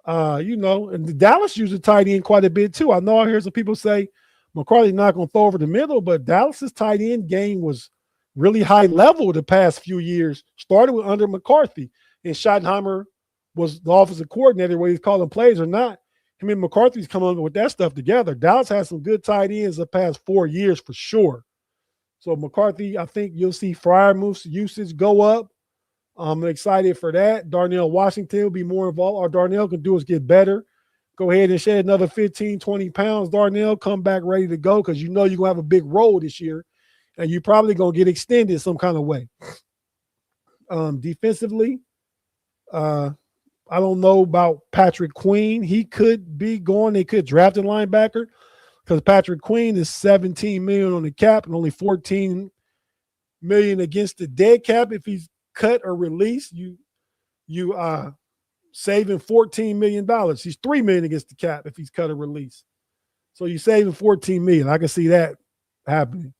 Speaker 1: and the Dallas used a tight end quite a bit too. I know I hear some people say McCarthy's not going to throw over the middle, but Dallas's tight end game was really high level the past few years. Started with under McCarthy, and Schottenheimer was the offensive coordinator, whether he's calling plays or not. Him and McCarthy's come on with that stuff together. Dallas has some good tight ends the past 4 years for sure. So McCarthy, I think you'll see Freiermuth's usage go up. I'm excited for that. Darnell Washington will be more involved. All Darnell can do is get better. Go ahead and shed another 15, 20 pounds. Darnell, come back ready to go because you're going to have a big role this year, and you're probably going to get extended some kind of way. Defensively, I don't know about Patrick Queen. He could be going. They could draft a linebacker because Patrick Queen is $17 million on the cap and only $14 million against the dead cap. If he's cut or released, you saving $14 million. He's $3 million against the cap if he's cut or released. So you're saving $14 million. I can see that happening.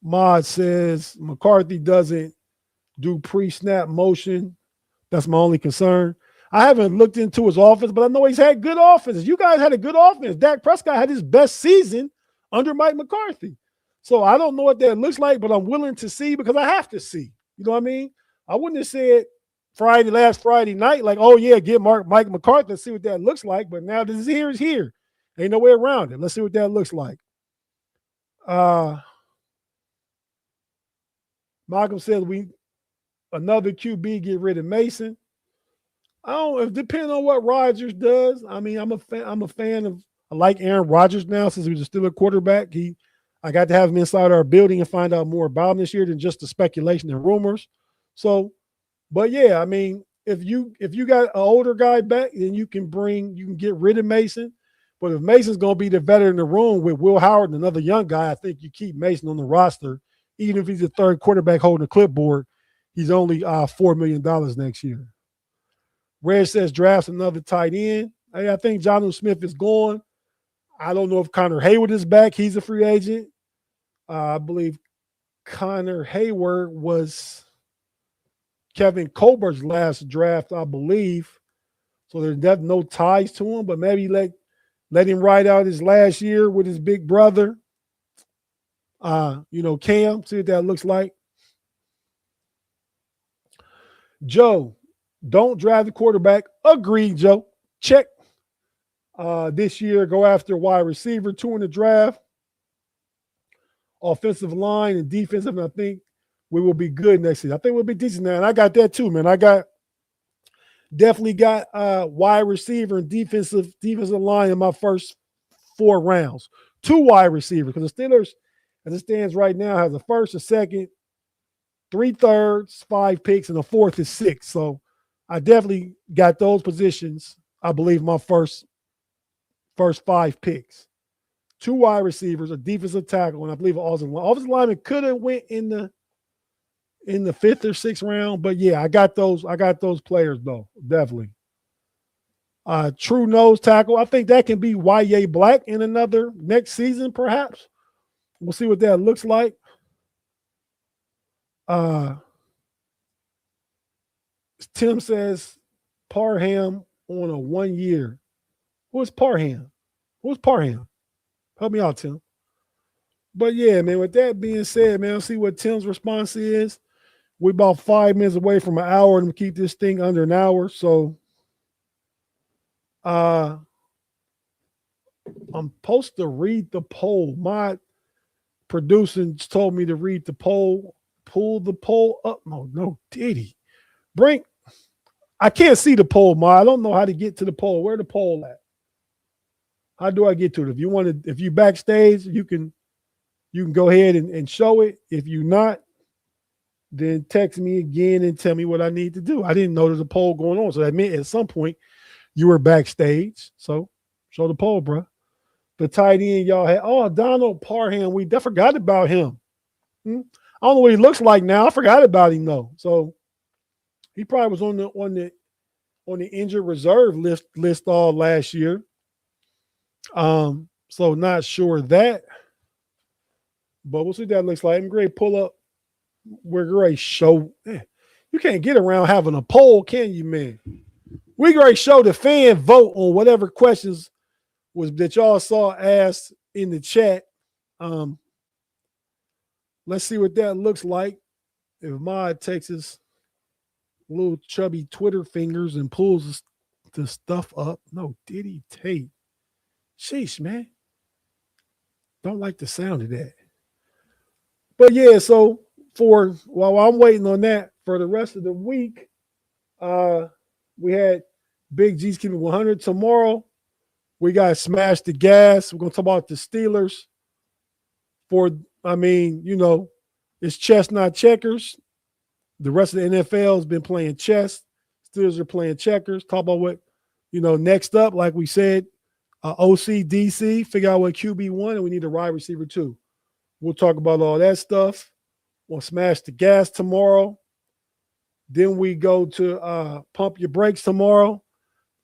Speaker 1: Mod says McCarthy doesn't do pre-snap motion. That's my only concern. I haven't looked into his offense, but I know he's had good offenses. You guys had a good offense. Dak Prescott had his best season under Mike McCarthy. So I don't know what that looks like, but I'm willing to see because I have to see. You know what I mean? I wouldn't have said last Friday night, like, oh, yeah, get Mike McCarthy and see what that looks like. But now this is here. Ain't no way around it. Let's see what that looks like. Malcolm says another QB get rid of Mason. It depends on what Rodgers does. I mean, I'm a fan of. I like Aaron Rodgers now since he was still a quarterback. I got to have him inside our building and find out more about him this year than just the speculation and rumors. So, but yeah, I mean, if you got an older guy back, then you can get rid of Mason. But if Mason's going to be the veteran in the room with Will Howard and another young guy, I think you keep Mason on the roster, even if he's the third quarterback holding a clipboard. He's only $4 million next year. Red says drafts another tight end. I think Jonnu Smith is gone. I don't know if Connor Hayward is back. He's a free agent. I believe Connor Hayward was Kevin Colbert's last draft, I believe. So there's no ties to him, but maybe let him ride out his last year with his big brother. Cam, see what that looks like. Joe, don't draft the quarterback. Agreed, Joe. Check. This year, go after wide receiver, 2 in the draft. Offensive line and defensive, and I think we will be good next year. I think we'll be decent now, and I got that too, man. Definitely got wide receiver and defensive line in my first 4 rounds. 2 wide receivers, because the Steelers, as it stands right now, have the first, a second, 3 thirds, 5 picks, and the 4th is 6. So I definitely got those positions, I believe, my first 5 picks. 2 wide receivers, a defensive tackle, and I believe an offensive lineman could have went in the 5th or 6th round, but yeah, I got those players though, definitely. True nose tackle, I think that can be Y.A. Black in another next season, perhaps. We'll see what that looks like. Tim says Parham on a 1 year. Who's Parham? Help me out, Tim. But yeah, man, with that being said, man, I'll see what Tim's response is. We're about 5 minutes away from an hour and we keep this thing under an hour. So I'm supposed to read the poll. My producer told me to read the poll. Pull the poll up. No, did he? I can't see the poll, Ma. I don't know how to get to the poll. Where the poll at? How do I get to it? If you backstage, you can go ahead and show it. If you're not, then text me again and tell me what I need to do. I didn't know there's a poll going on. So that meant at some point you were backstage. So show the poll, bro. The tight end y'all had. Oh, Donald Parham. We forgot about him. I don't know what he looks like now. I forgot about him though. So he probably was on the injured reserve list all last year. So not sure that, but we'll see what that looks like. I'm great. Pull up. We're great show. You can't get around having a poll, can you, man? We great show the fan vote on whatever questions was that y'all saw asked in the chat. Let's see what that looks like. If Mod takes his little chubby Twitter fingers and pulls the stuff up. No, did he Tate? Sheesh, man. Don't like the sound of that. But yeah, so while I'm waiting on that, for the rest of the week, we had Big G's Keeping 100 tomorrow. We got Smash the Gas. We're going to talk about the Steelers. It's chess, not checkers. The rest of the NFL has been playing chess. Steelers are playing checkers. Talk about what, next up, like we said, OC, DC, figure out what QB1, and we need a wide receiver too. We'll talk about all that stuff. We'll smash the gas tomorrow. Then we go to pump your brakes tomorrow.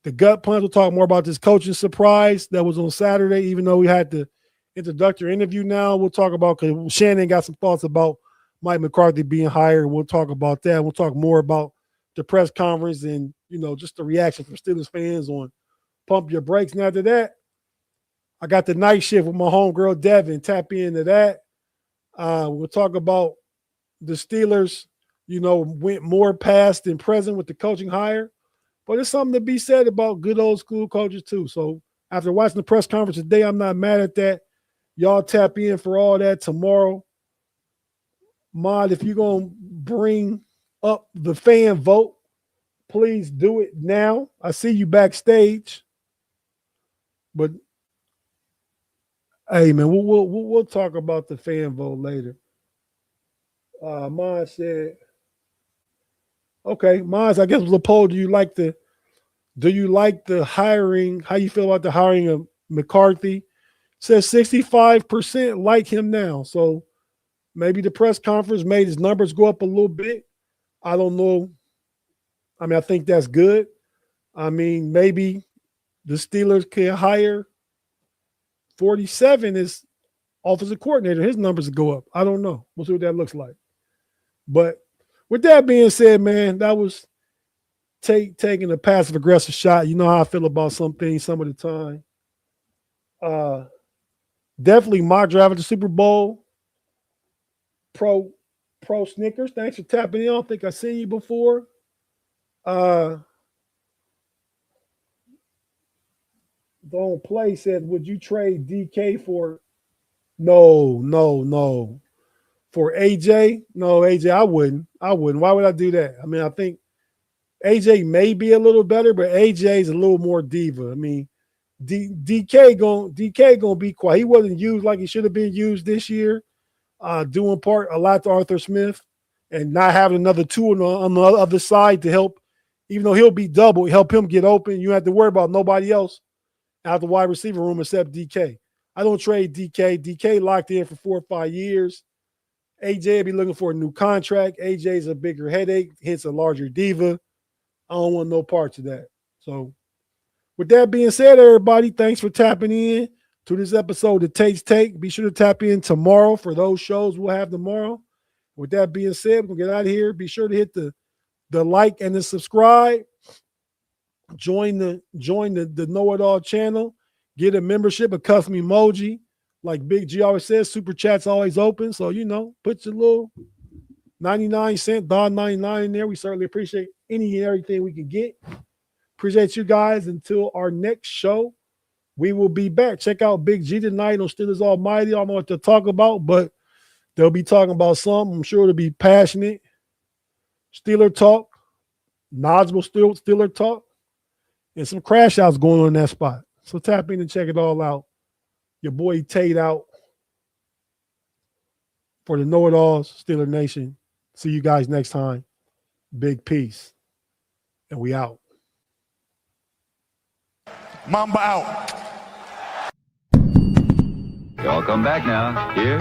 Speaker 1: The gut punch, we'll talk more about this coaching surprise that was on Saturday, even though we had the introductory interview now. We'll talk about, because Shannon got some thoughts about Mike McCarthy being hired. We'll talk about that. We'll talk more about the press conference and, just the reaction from Steelers fans on pump your brakes. And after that, I got the night shift with my homegirl, Devin. Tap into that. We'll talk about the Steelers, went more past than present with the coaching hire. But there's something to be said about good old school coaches too. So after watching the press conference today, I'm not mad at that. Y'all tap in for all that tomorrow. Mod, if you're going to bring up the fan vote, please do it now. I see you backstage. But hey, man, we'll talk about the fan vote later. Mod said, okay, Mod, I guess was a poll. Do you like the hiring? How you feel about the hiring of McCarthy? Says 65% like him now. So maybe the press conference made his numbers go up a little bit. I don't know. I think that's good. Maybe the Steelers can hire 47 as offensive coordinator. His numbers go up. I don't know. We'll see what that looks like. But with that being said, man, that was taking a passive-aggressive shot. You know how I feel about some things some of the time. Definitely mock draft at the Super Bowl. Pro Snickers, thanks for tapping in. I don't think I've seen you before. Don't Play said, would you trade DK for? No. For AJ? No, AJ, I wouldn't. Why would I do that? I think AJ may be a little better, but AJ is a little more diva. DK gonna be quiet. He wasn't used like he should have been used this year. Doing a lot to Arthur Smith and not having another tool on the other side to help, even though he'll be double, help him get open. You don't have to worry about nobody else out the wide receiver room except DK. I don't trade DK. DK locked in for 4 or 5 years. AJ will be looking for a new contract. AJ's a bigger headache, hence a larger diva. I don't want no parts of that. So with that being said, everybody, thanks for tapping in to this episode of Tate's Take. Be sure to tap in tomorrow for those shows we'll have tomorrow. With that being said, we're going to get out of here. Be sure to hit the like and the subscribe. Join the KnoItAllz channel. Get a membership, a custom emoji. Like Big G always says, Super Chat's always open. So, put your little 99-cent, $1.99 in there. We certainly appreciate any and everything we can get. Appreciate you guys. Until our next show, we will be back. Check out Big G tonight on Steelers Almighty. I don't know what to talk about, but they'll be talking about something. I'm sure it'll be passionate. Steeler talk, knowledgeable Steeler talk, and some crash outs going on in that spot. So tap in and check it all out. Your boy Tate out for the KnoItAllz Steeler Nation. See you guys next time. Big peace. And we out.
Speaker 2: Mamba out.
Speaker 3: Y'all come back now. Here